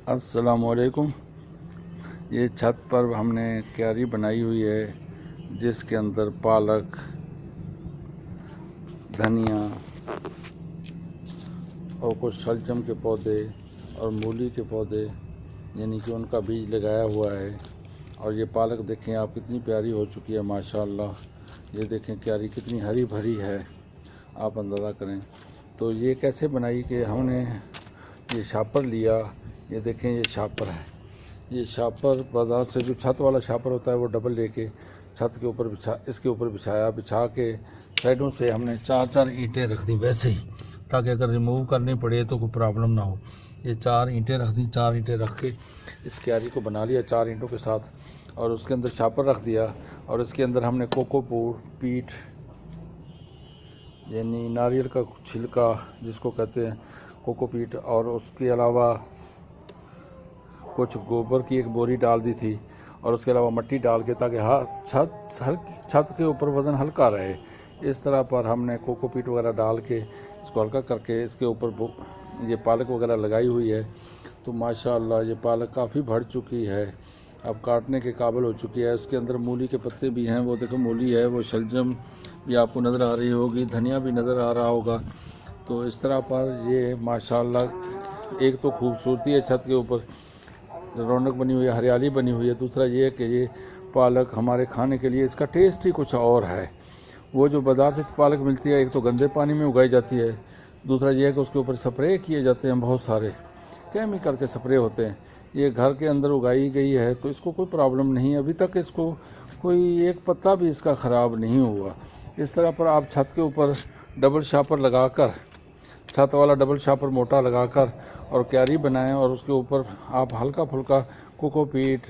अस्सलामुअलैकुम। ये छत पर हमने क्यारी बनाई हुई है जिसके अंदर पालक, धनिया और कुछ शलजम के पौधे और मूली के पौधे यानी कि उनका बीज लगाया हुआ है। और ये पालक देखें आप कितनी प्यारी हो चुकी है माशाअल्लाह। ये देखें क्यारी कितनी हरी भरी है, आप अंदाज़ा करें। तो ये कैसे बनाई कि हमने ये शापर लिया। ये देखें ये शापर है। ये शापर बाज़ार से जो छत वाला शापर होता है वो डबल लेके छत के ऊपर इसके ऊपर बिछा के साइडों से हमने चार चार ईंटें रख दी वैसे ही, ताकि अगर रिमूव करनी पड़े तो कोई प्रॉब्लम ना हो। ये चार ईंटें रख दी, चार ईंटें रख के इस क्यारी को बना लिया चार ईंटों के साथ, और उसके अंदर शापर रख दिया। और इसके अंदर हमने कोकोपीट पीट यानी नारियल का छिलका जिसको कहते हैं कोकोपीट, और उसके अलावा कुछ गोबर की एक बोरी डाल दी थी, और उसके अलावा मिट्टी डाल के ताकि छत के ऊपर वज़न हल्का रहे। इस तरह पर हमने कोकोपीट वगैरह डाल के इसको हल्का करके इसके ऊपर ये पालक वगैरह लगाई हुई है। तो माशाअल्लाह ये पालक काफ़ी बढ़ चुकी है, अब काटने के काबिल हो चुकी है। इसके अंदर मूली के पत्ते भी हैं, वो देखो मूली है, वो शलजम भी आपको नज़र आ रही होगी, धनिया भी नज़र आ रहा होगा। तो इस तरह पर ये माशाअल्लाह एक तो खूबसूरती है, छत के ऊपर रौनक बनी हुई है, हरियाली बनी हुई है। दूसरा ये है कि ये पालक हमारे खाने के लिए इसका टेस्ट ही कुछ और है। वो जो बाज़ार से पालक मिलती है एक तो गंदे पानी में उगाई जाती है, दूसरा ये है कि उसके ऊपर स्प्रे किए जाते हैं, बहुत सारे केमिकल के स्प्रे होते हैं। ये घर के अंदर उगाई गई है तो इसको कोई प्रॉब्लम नहीं है, अभी तक इसको कोई एक पत्ता भी इसका ख़राब नहीं हुआ। इस तरह पर आप छत के ऊपर डबल शापर लगाकर, छत वाला डबल शापर मोटा लगाकर और क्यारी बनाएं, और उसके ऊपर आप हल्का फुल्का कोकोपीट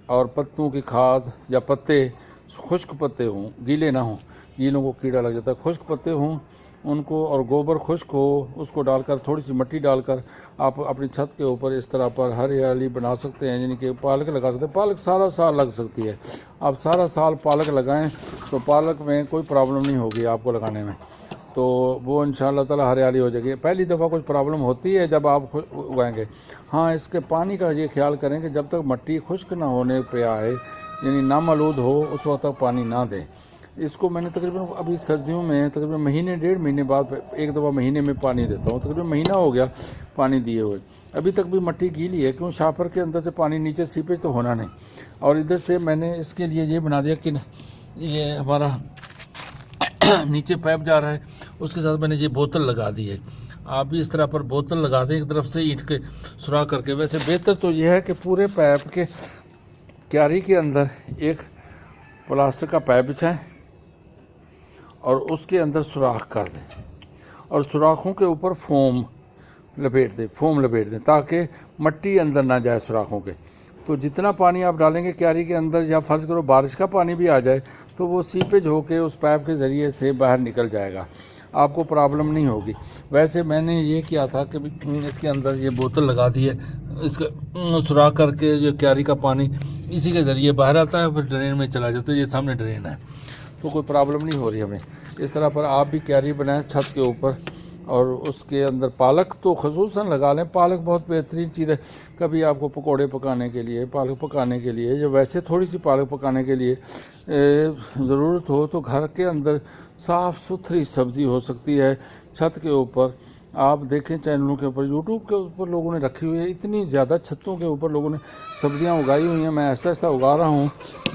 और पत्तों की खाद या पत्ते, खुश्क पत्ते हों, गीले ना हों, गीलों को कीड़ा लग जाता है, खुश्क पत्ते हों उनको, और गोबर खुश्क हो उसको डालकर, थोड़ी सी मिट्टी डालकर आप अपनी छत के ऊपर इस तरह पर हरियाली बना सकते हैं। यानी कि पालक लगा सकते हैं। पालक सारा साल लग सकती है, आप सारा साल पालक लगाएं तो पालक में कोई प्रॉब्लम नहीं होगी आपको लगाने में। तो वो इंशाअल्लाह ताला हरियाली हो जाएगी। पहली दफ़ा कुछ प्रॉब्लम होती है जब आप उगाएंगे। हाँ, इसके पानी का ये ख्याल करें कि जब तक मिट्टी खुश्क ना होने पे आए, यानी नामआलूद हो, उस वक्त तक पानी ना दें। इसको मैंने तकरीबन अभी सर्दियों में तकरीबन महीने डेढ़ महीने बाद एक दफ़ा महीने में पानी देता हूँ। तकरीबन महीना हो गया पानी दिए हुए, अभी तक भी मिट्टी गीली है, क्यों शापर के अंदर से पानी नीचे सीपेज तो होना नहीं। और इधर से मैंने इसके लिए ये बना दिया कि ये हमारा नीचे पाइप जा रहा है, उसके साथ मैंने ये बोतल लगा दी है। आप भी इस तरह पर बोतल लगा दें एक तरफ से ईंट के सुराख करके। वैसे बेहतर तो यह है कि पूरे पाइप के क्यारी के अंदर एक प्लास्टिक का पाइप बिछाएं और उसके अंदर सुराख कर दें, और सुराखों के ऊपर फोम लपेट दें ताकि मिट्टी अंदर ना जाए सुराखों के। तो जितना पानी आप डालेंगे क्यारी के अंदर, या फ़र्ज़ करो बारिश का पानी भी आ जाए तो वो सीपेज होके उस पाइप के ज़रिए से बाहर निकल जाएगा, आपको प्रॉब्लम नहीं होगी। वैसे मैंने ये किया था कि इसके अंदर ये बोतल लगा दी है, इसका सुराख करके जो क्यारी का पानी इसी के ज़रिए बाहर आता है, फिर ड्रेन में चला जाता है। ये सामने ड्रेन है, तो कोई प्रॉब्लम नहीं हो रही हमें। इस तरह पर आप भी क्यारी बनाएं छत के ऊपर, और उसके अंदर पालक तो ख़ुसूसन लगा लें। पालक बहुत बेहतरीन चीज़ है। कभी आपको पकोड़े पकाने के लिए, पालक पकाने के लिए, या वैसे थोड़ी सी पालक पकाने के लिए ज़रूरत हो तो घर के अंदर साफ़ सुथरी सब्ज़ी हो सकती है। छत के ऊपर आप देखें चैनलों के ऊपर, यूट्यूब के ऊपर लोगों ने रखी हुई है, इतनी ज़्यादा छतों के ऊपर लोगों ने सब्ज़ियाँ उगाई हुई हैं। मैं ऐसा ऐसा उगा रहा हूँ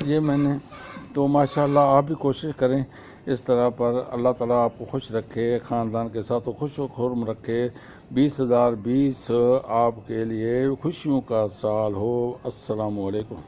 ये मैंने, तो माशाल्लाह आप भी कोशिश करें इस तरह पर। अल्लाह ताला आपको खुश रखे, ख़ानदान के साथ खुश व खुर्म रखे। 2020 आपके लिए खुशियों का साल हो। अस्सलामु अलैकुम।